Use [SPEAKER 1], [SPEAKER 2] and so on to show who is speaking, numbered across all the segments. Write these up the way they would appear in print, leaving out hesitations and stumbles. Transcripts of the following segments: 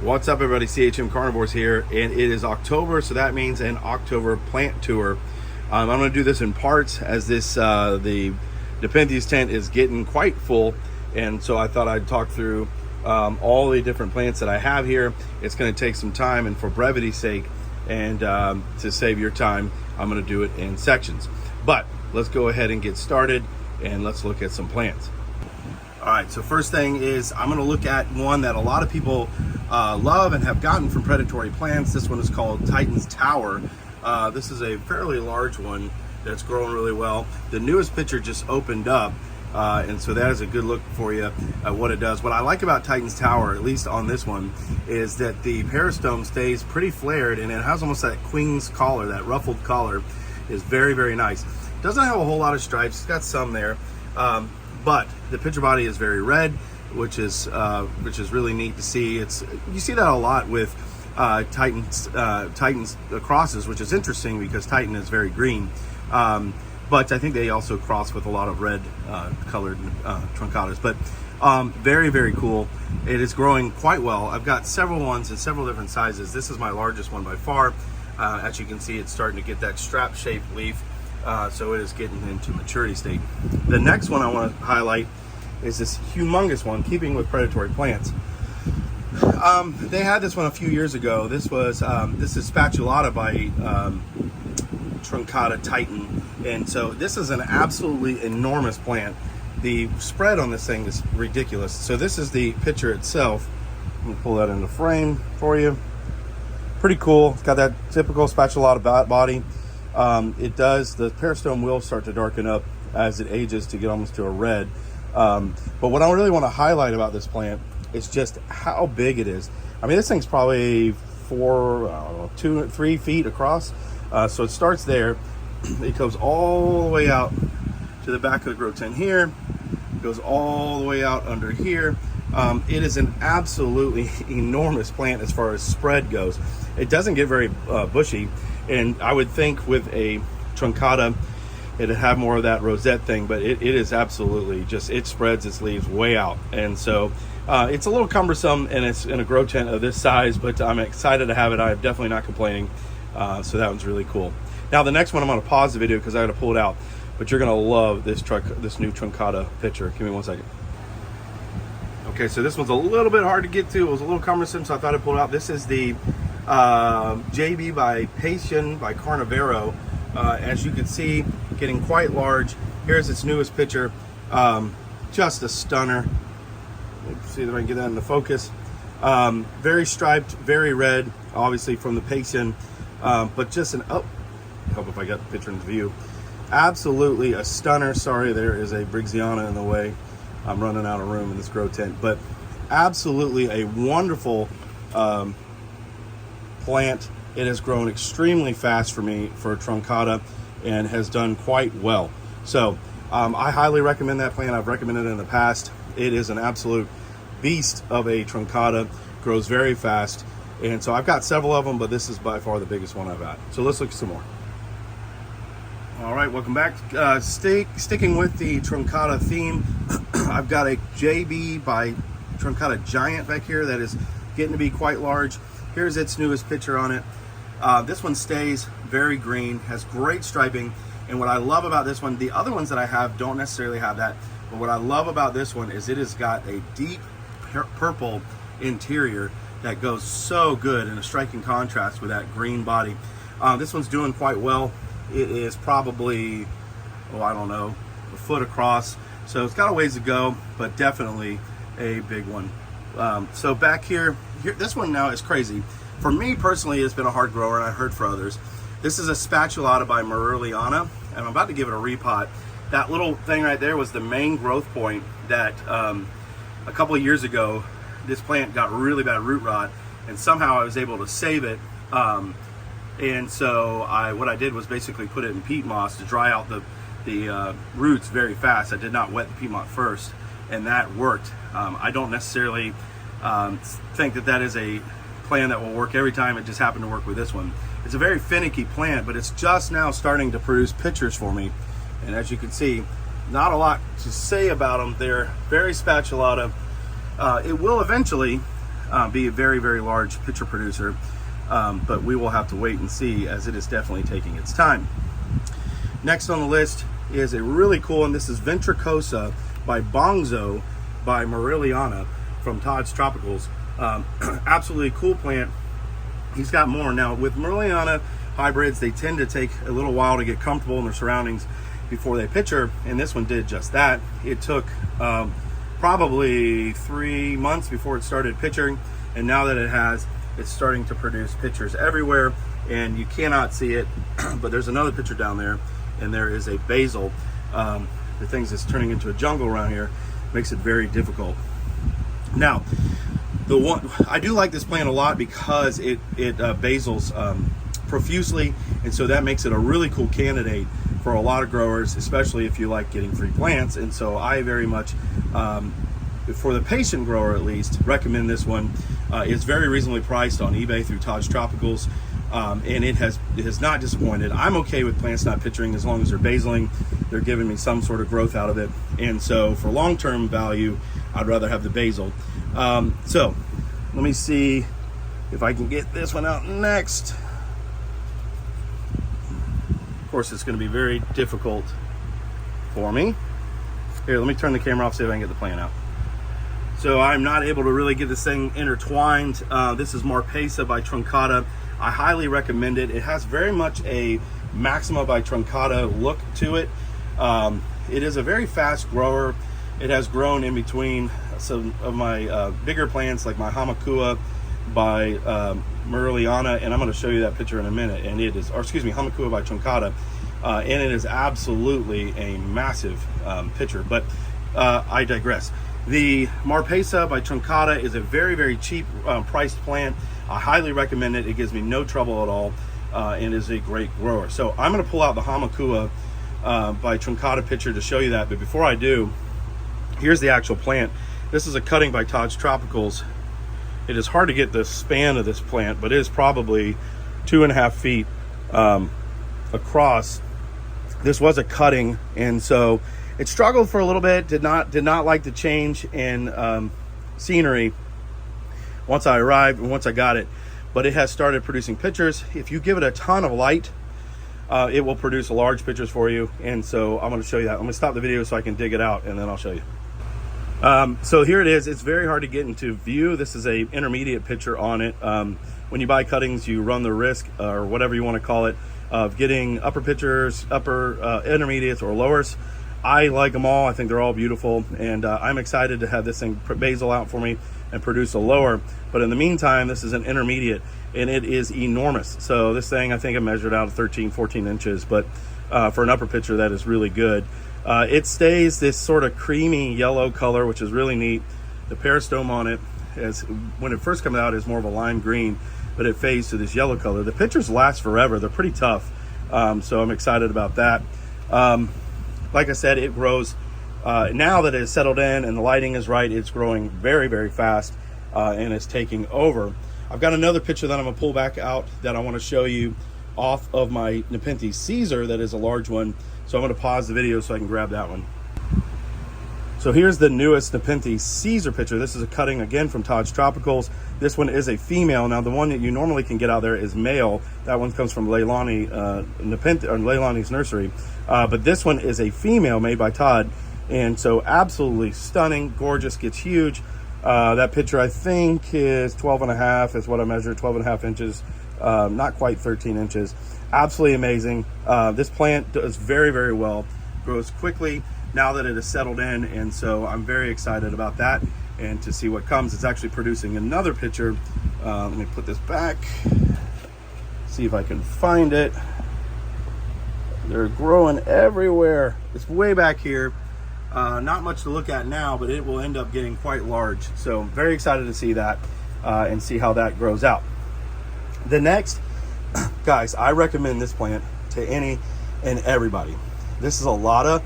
[SPEAKER 1] What's up, everybody? CHM Carnivorous here, and it is October, so that means an October plant tour. I'm going to do this in parts as this the Nepenthes tent is getting quite full, and so I thought I'd talk through all the different plants that I have here. It's going to take some time, and for brevity's sake, and to save your time, I'm going to do it in sections. But let's go ahead and get started, and let's look at some plants. All right, so first thing is I'm going to look at one that a lot of people love and have gotten from predatory plants. This one is called Titan's Tower. This is a fairly large one that's growing really well. The newest picture just opened up, and so that is a good look for you at what it does. What I like about Titan's Tower, at least on this one, is that the peristome stays pretty flared, and it has almost that queen's collar, that ruffled collar is very, very nice. It doesn't have a whole lot of stripes. It's got some there, but the picture body is very red, which is really neat to see. You see that a lot with Titan's crosses, which is interesting because Titan is very green. But I think they also cross with a lot of red colored truncatas. But very, very cool. It is growing quite well. I've got several ones in several different sizes. This is my largest one by far. As you can see, it's starting to get that strap shaped leaf. So it is getting into maturity state. The next one I want to highlight is this humongous one, keeping with predatory plants. They had this one a few years ago. This is spatulata by truncata Titan, and so this is an absolutely enormous plant. The spread on this thing is ridiculous. So this is the picture itself. Let me pull that into frame for you. Pretty cool. It's got that typical spatulata body. The peristome will start to darken up as it ages to get almost to a red. But what I really want to highlight about this plant is just how big it is. I mean, this thing's probably 3 feet across. So it starts there. It goes all the way out to the back of the grow tent here. It goes all the way out under here. It is an absolutely enormous plant as far as spread goes. It doesn't get very bushy, and I would think with a truncata it'd have more of that rosette thing, but it is absolutely just, it spreads its leaves way out. And so it's a little cumbersome, and it's in a grow tent of this size, but I'm excited to have it. I'm definitely not complaining. So that one's really cool. Now the next one, I'm going to pause the video because I got to pull it out, but you're going to love this new truncata picture. Give me 1 second. Okay, so this one's a little bit hard to get to. It was a little cumbersome, so I thought I'd pull it out. This is the JB by Specimen by Carnivorous. As you can see, getting quite large. Here's its newest picture. Just a stunner. Let's see if I can get that into focus. Very striped, very red, obviously from the Specimen, but just help if I got the picture into view. Absolutely a stunner. Sorry, there is a Brixiana in the way. I'm running out of room in this grow tent, but absolutely a wonderful plant. It has grown extremely fast for me for a truncata and has done quite well. So I highly recommend that plant. I've recommended it in the past. It is an absolute beast of a truncata, grows very fast. And so I've got several of them, but this is by far the biggest one I've got. So let's look at some more. All right, welcome back. Sticking with the truncata theme, I've got a JB by truncata Giant back here that is getting to be quite large. Here's its newest picture on it. This one stays very green, has great striping, and what I love about this one, the other ones that I have don't necessarily have that, but what I love about this one is it has got a deep purple interior that goes so good in a striking contrast with that green body. This one's doing quite well. It is probably, I don't know, a foot across, so it's got a ways to go, but definitely a big one. So back here, this one now is crazy. For me personally, it's been a hard grower, and I heard for others. This is a spatulata by Merliana, and I'm about to give it a repot. That little thing right there was the main growth point that a couple of years ago, this plant got really bad root rot, and somehow I was able to save it. And so what I did was basically put it in peat moss to dry out the roots very fast. I did not wet the peat moss first, and that worked. I don't necessarily think that is a plan that will work every time. It just happened to work with this one. It's a very finicky plant, but it's just now starting to produce pictures for me. And as you can see, not a lot to say about them. They're very spatulata. It will eventually be a very, very large pitcher producer. But we will have to wait and see, as it is definitely taking its time. Next on the list is a really cool, and this is Ventricosa by Bongzo by Mariliana from Todd's Tropicals. Absolutely cool plant. He's got more. Now with Mariliana hybrids, they tend to take a little while to get comfortable in their surroundings before they pitcher, and this one did just that. It took probably 3 months before it started pitching, and now that it has, it's starting to produce pitchers everywhere, and you cannot see it, but there's another pitcher down there, and there is a basil. The things that's turning into a jungle around here makes it very difficult. Now, I do like this plant a lot because it basils profusely, and so that makes it a really cool candidate for a lot of growers, especially if you like getting free plants. And so I very much, for the patient grower at least, recommend this one. It's very reasonably priced on eBay through Todd's Tropicals, and it has not disappointed. I'm okay with plants not pitching as long as they're basiling. They're giving me some sort of growth out of it, and so for long-term value, I'd rather have the basil. So let me see if I can get this one out next. Of course, it's going to be very difficult for me. Here, let me turn the camera off, see if I can get the plant out. So I'm not able to really get this thing intertwined. This is Marpesa by Truncata. I highly recommend it. It has very much a Maxima by Truncata look to it. It is a very fast grower. It has grown in between some of my bigger plants, like my Hamakua by Mariliana, and I'm going to show you that picture in a minute. And it is, or excuse me, Hamakua by Truncata, and it is absolutely a massive pitcher. But I digress. The Marpesa by Truncata is a very, very cheap priced plant. I highly recommend it. It gives me no trouble at all, and is a great grower. So I'm going to pull out the Hamakua by Truncata pitcher to show you that. But before I do, here's the actual plant. This is a cutting by Todd's Tropicals. It is hard to get the span of this plant, but it is probably 2.5 feet across. This was a cutting, and so it struggled for a little bit. Did not like the change in scenery once I arrived and once I got it, but it has started producing pitchers. If you give it a ton of light, it will produce large pitchers for you. And so I'm going to show you that. I'm going to stop the video so I can dig it out, and then I'll show you. So here it is. It's very hard to get into view. This is a intermediate pitcher on it. When you buy cuttings, you run the risk, or whatever you want to call it, of getting upper pitchers, intermediates, or lowers. I like them all. I think they're all beautiful, and I'm excited to have this thing basil out for me and produce a lower. But in the meantime, this is an intermediate, and it is enormous. So this thing, I think I measured out 13, 14 inches, but for an upper pitcher, that is really good. It stays this sort of creamy yellow color, which is really neat. The peristome on it, when it first comes out, is more of a lime green, but it fades to this yellow color. The pitchers last forever. They're pretty tough, so I'm excited about that. Like I said, it grows. Now that it's settled in and the lighting is right, it's growing very, very fast, and it's taking over. I've got another picture that I'm going to pull back out that I want to show you off of my Nepenthes Caesar. That is a large one. So I'm going to pause the video so I can grab that one. So here's the newest Nepenthes Caesar picture. This is a cutting again from Todd's Tropicals. This one is a female. Now the one that you normally can get out there is male. That one comes from Leilani's nursery. But this one is a female made by Todd. And so absolutely stunning, gorgeous, gets huge. That picture I think is 12.5 is what I measured, 12.5 inches, not quite 13 inches. Absolutely amazing. This plant does very, very well, grows quickly now that it is settled in, and so I'm very excited about that and to see what comes. It's actually producing another picture. Let me put this back, see if I can find it. They're growing everywhere. It's way back here. Not much to look at now, but it will end up getting quite large. So very excited to see that and see how that grows out. The next, guys, I recommend this plant to any and everybody. This is a Lotta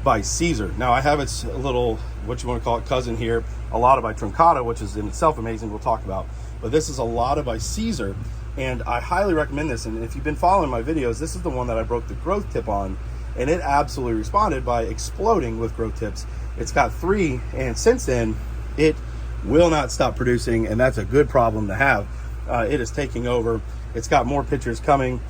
[SPEAKER 1] by Caesar. Now I have its little, what you want to call it, cousin here, a Lotta by Truncata, which is in itself amazing, we'll talk about. But this is a Lotta by Caesar, and I highly recommend this. And if you've been following my videos, this is the one that I broke the growth tip on, and it absolutely responded by exploding with growth tips. It's got 3, and since then it will not stop producing, and that's a good problem to have. It is taking over. It's got more pictures coming.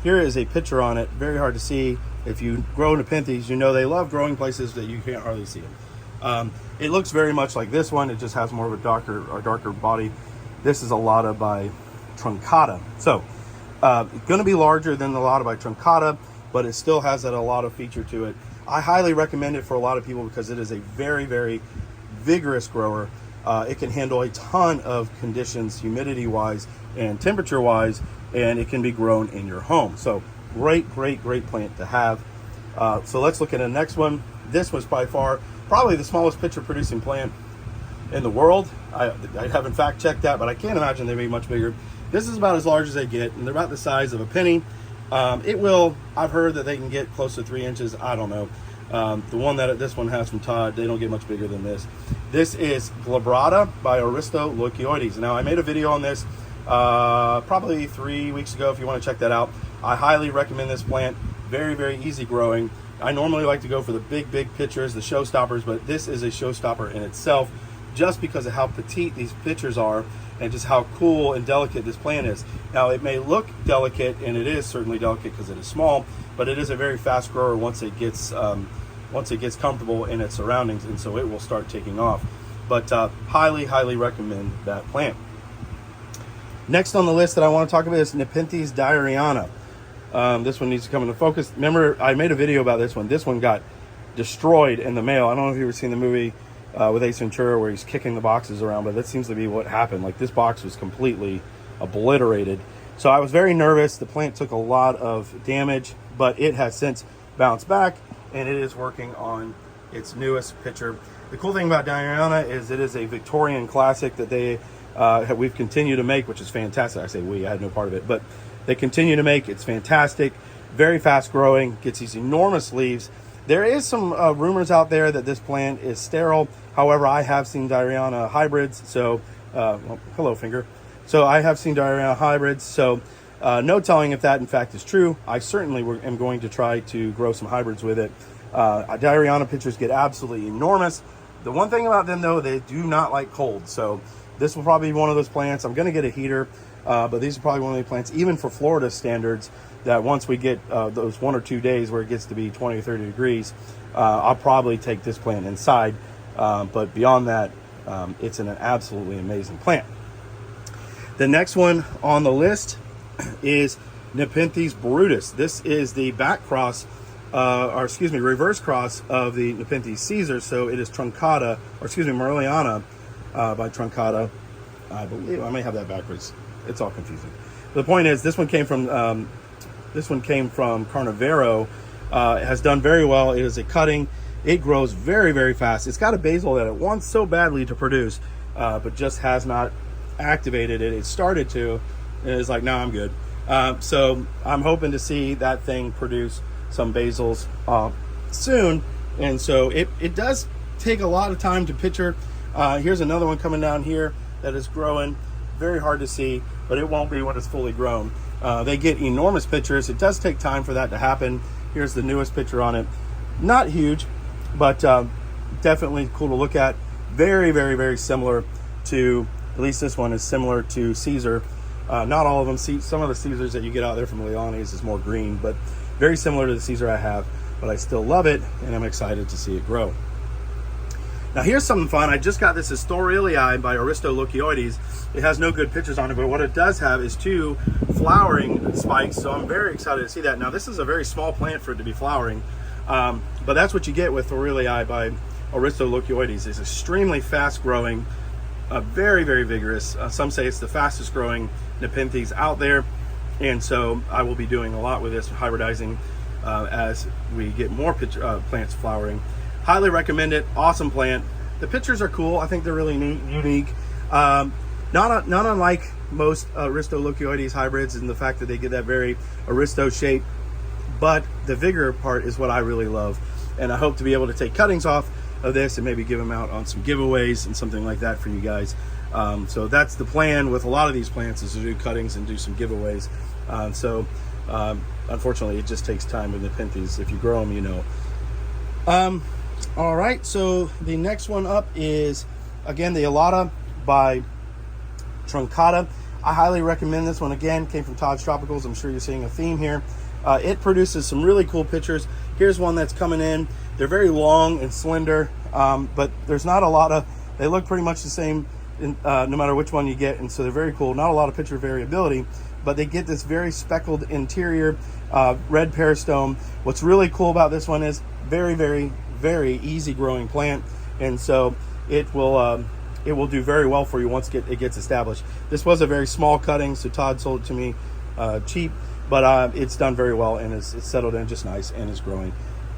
[SPEAKER 1] Here is a picture on it, very hard to see. If you grow Nepenthes, you know they love growing places that you can't hardly see them. It looks very much like this one. It just has more of a darker body. This is a Lotta by Truncata. So it's going to be larger than the Lotta by Truncata, but it still has that a lot of feature to it. I highly recommend it for a lot of people because it is a very, very vigorous grower. It can handle a ton of conditions, humidity-wise and temperature-wise, and it can be grown in your home. So great plant to have. So let's look at the next one. This was by far probably the smallest pitcher producing plant in the world. I haven't fact checked that, but I can't imagine they'd be much bigger. This is about as large as they get, and they're about the size of a penny. I've heard that they can get close to 3 inches. I don't know. The one that this one has from Todd, they don't get much bigger than this. This is Glabrata by Aristolochioides. Now, I made a video on this probably 3 weeks ago, if you want to check that out. I highly recommend this plant. Very easy growing. I normally like to go for the big pitchers, the showstoppers, but this is a showstopper in itself just because of how petite these pitchers are and just how cool and delicate this plant is. Now, it may look delicate, and it is certainly delicate because it is small, but it is a very fast grower once it gets comfortable in its surroundings, and so it will start taking off. But highly recommend that plant. Next on the list that I want to talk about is Nepenthes diariana. This one needs to come into focus. Remember, I made a video about this one. This one got destroyed in the mail. I don't know if you've ever seen the movie with Ace Ventura where he's kicking the boxes around, but that seems to be what happened. Like, this box was completely obliterated. So I was very nervous. The plant took a lot of damage, but it has since bounced back, and it is working on its newest pitcher. The cool thing about diariana is it is a Victorian classic that we've continued to make, which is fantastic. I say we, I had no part of it, but they continue to make. It's fantastic, very fast growing, gets these enormous leaves. There is some rumors out there that this plant is sterile. However, I have seen diariana hybrids, so hello finger. So I have seen diariana hybrids, so no telling if that in fact is true. I certainly am going to try to grow some hybrids with it. Diariana pitchers get absolutely enormous. The one thing about them, though, they do not like cold. So this will probably be one of those plants. I'm going to get a heater, but these are probably one of the plants, even for Florida standards, that once we get those 1 or 2 days where it gets to be 20 or 30 degrees, I'll probably take this plant inside. But beyond that, it's an absolutely amazing plant. The next one on the list is Nepenthes brutus. This is the reverse cross of the Nepenthes Caesar. So it is Merliana by Truncata. I believe I may have that backwards. It's all confusing. But the point is, this one came from Carnivorous. It has done very well. It is a cutting. It grows very fast. It's got a basil that it wants so badly to produce, but just has not activated it. It started to, and it's like, no, I'm good. So I'm hoping to see that thing produce some basils soon. And so it does take a lot of time to pitcher. Here's another one coming down here that is growing. Very hard to see, but it won't be when it's fully grown. They get enormous pitchers. It does take time for that to happen. Here's the newest pitcher on it. Not huge, but definitely cool to look at. Very similar to, at least this one is similar to Caesar. Not all of them. Some of the Caesars that you get out there from Leone's is more green, but very similar to the Caesar I have, but I still love it, and I'm excited to see it grow. Now here's something fun. I just got this Astorillii by Aristolochioides. It has no good pictures on it, but what it does have is 2 flowering spikes, so I'm very excited to see that. Now this is a very small plant for it to be flowering, but that's what you get with Astorillii by Aristolochioides. It's extremely fast growing, very vigorous. Some say it's the fastest growing Nepenthes out there, and so I will be doing a lot with this, hybridizing as we get more plants flowering. Highly recommend it. Awesome plant. The pictures are cool. I think they're really neat, unique. Not unlike most Aristolochioides hybrids in the fact that they get that very Aristo shape, but the vigor part is what I really love. And I hope to be able to take cuttings off of this and maybe give them out on some giveaways and something like that for you guys. So that's the plan with a lot of these plants, is to do cuttings and do some giveaways. Unfortunately, it just takes time with Nepenthes. If you grow them, you know. All right, so the next one up is again, the Alata by Truncata. I highly recommend this one. Again, came from Todd's Tropicals. I'm sure you're seeing a theme here. It produces some really cool pictures. Here's one that's coming in. They're very long and slender, but there's not a lot of, they look pretty much the same no matter which one you get, and so they're very cool. Not a lot of picture variability, but they get this very speckled interior, red peristome. What's really cool about this one is very, very, very easy growing plant, and so it will do very well for you once it gets established. This was a very small cutting, so Todd sold it to me cheap, but it's done very well, and it's settled in just nice and is growing.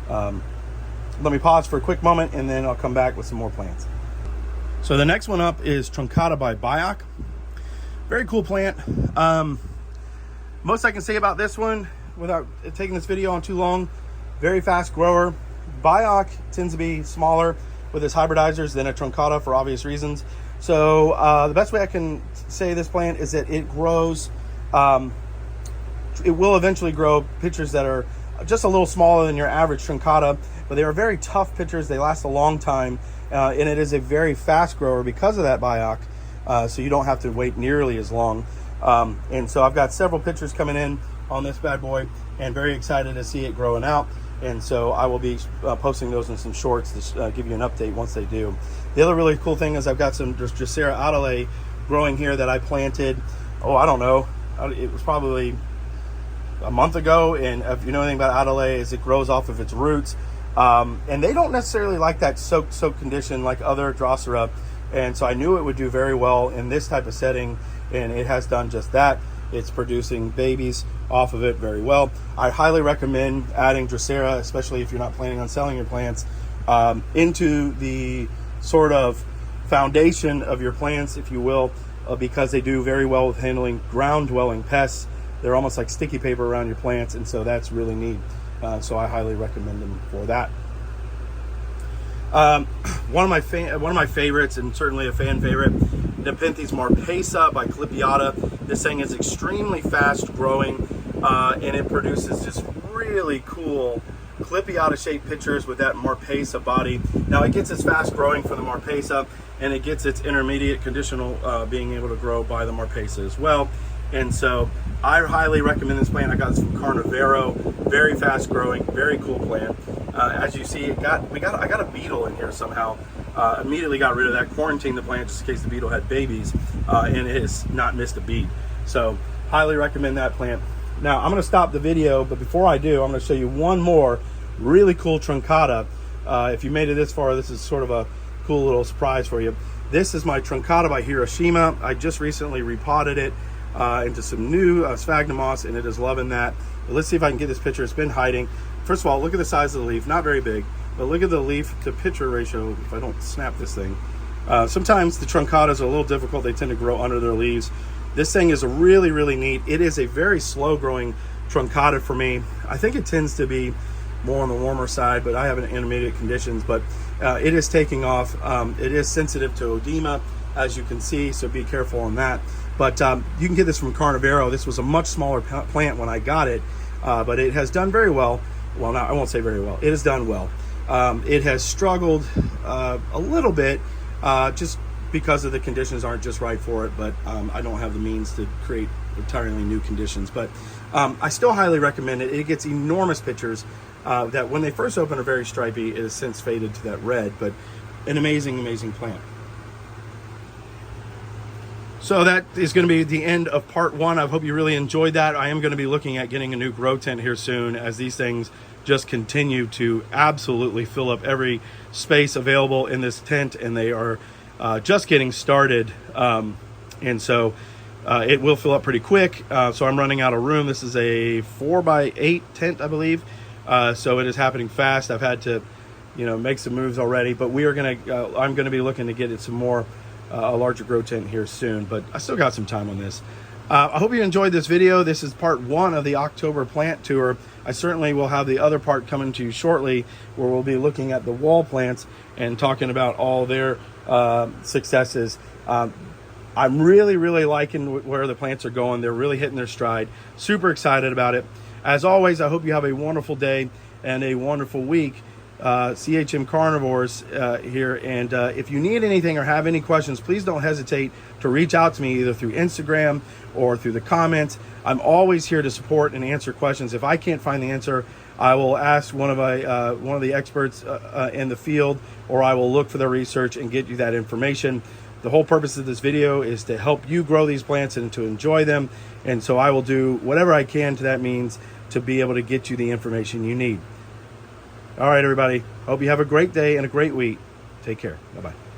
[SPEAKER 1] Let me pause for a quick moment, and then I'll come back with some more plants. So the next one up is Truncata by Bioc. Very cool plant. Most I can say about this one without taking this video on too long. Very fast grower. Bioc tends to be smaller with its hybridizers than a Truncata for obvious reasons. So the best way I can say this plant is that it grows, it will eventually grow pitchers that are just a little smaller than your average Truncata, but they are very tough pitchers. They last a long time, and it is a very fast grower because of that Bioc, so you don't have to wait nearly as long. And so I've got several pitchers coming in on this bad boy, and very excited to see it growing out. And so I will be posting those in some shorts to give you an update once they do. The other really cool thing is I've got some Drosera Adelaide growing here that I planted, I don't know, it was probably a month ago. And if you know anything about Adelaide, is it grows off of its roots. And they don't necessarily like that soak condition like other Drosera. And so I knew it would do very well in this type of setting, and it has done just that. It's producing babies off of it very well. I highly recommend adding Drosera, especially if you're not planning on selling your plants, into the sort of foundation of your plants, if you will, because they do very well with handling ground-dwelling pests. They're almost like sticky paper around your plants, and so that's really neat. So I highly recommend them for that. One of my favorites, and certainly a fan favorite, Nepenthes Marpesa by Cultivation. This thing is extremely fast growing, and it produces just really cool Cultivation shaped pitchers with that Marpesa body. Now it gets its fast growing from the Marpesa, and it gets its intermediate conditional being able to grow by the Marpesa as well. And so I highly recommend this plant. I got this from Carnivorous. Very fast growing, very cool plant. As you see, I got a beetle in here somehow. Immediately got rid of that, quarantined the plant just in case the beetle had babies, and it has not missed a beat. So highly recommend that plant. Now I'm going to stop the video, but before I do, I'm going to show you one more really cool Truncata. If you made it this far, this is sort of a cool little surprise for you. This is my Truncata by Hiroshima. I just recently repotted it into some new sphagnum moss, and it is loving that. But let's see if I can get this picture. It's been hiding. First of all, look at the size of the leaf. Not very big, but look at the leaf to pitcher ratio. If I don't snap this thing, sometimes the Truncatas are a little difficult. They tend to grow under their leaves. This thing is really, really neat. It is a very slow growing Truncata for me. I think it tends to be more on the warmer side, but I have an intermediate conditions, but it is taking off. It is sensitive to edema, as you can see, so be careful on that. But you can get this from Carnivorous. This was a much smaller plant when I got it, but it has done very well. Well, I won't say very well. It has done well. It has struggled a little bit just because of the conditions aren't just right for it, but I don't have the means to create entirely new conditions. But I still highly recommend it. It gets enormous pitchers that when they first open are very stripy. It has since faded to that red, but an amazing, amazing plant. So that is going to be the end of part one. I hope you really enjoyed that. I am going to be looking at getting a new grow tent here soon, as these things just continue to absolutely fill up every space available in this tent, and they are just getting started. And so it will fill up pretty quick. So I'm running out of room. This is a 4x8 tent, I believe. So it is happening fast. I've had to, make some moves already, but we are going to, I'm going to be looking to get it some more, a larger grow tent here soon, but I still got some time on this. I hope you enjoyed this video. This is part one of the October plant tour. I certainly will have the other part coming to you shortly, where we'll be looking at the wall plants and talking about all their successes. I'm really, really liking where the plants are going. They're really hitting their stride. Super excited about it. As always, I hope you have a wonderful day and a wonderful week. CHM Carnivorous here. And if you need anything or have any questions, please don't hesitate to reach out to me either through Instagram or through the comments. I'm always here to support and answer questions. If I can't find the answer, I will ask one of the experts in the field, or I will look for the research and get you that information. The whole purpose of this video is to help you grow these plants and to enjoy them. And so I will do whatever I can to that means to be able to get you the information you need. All right, everybody. Hope you have a great day and a great week. Take care. Bye-bye.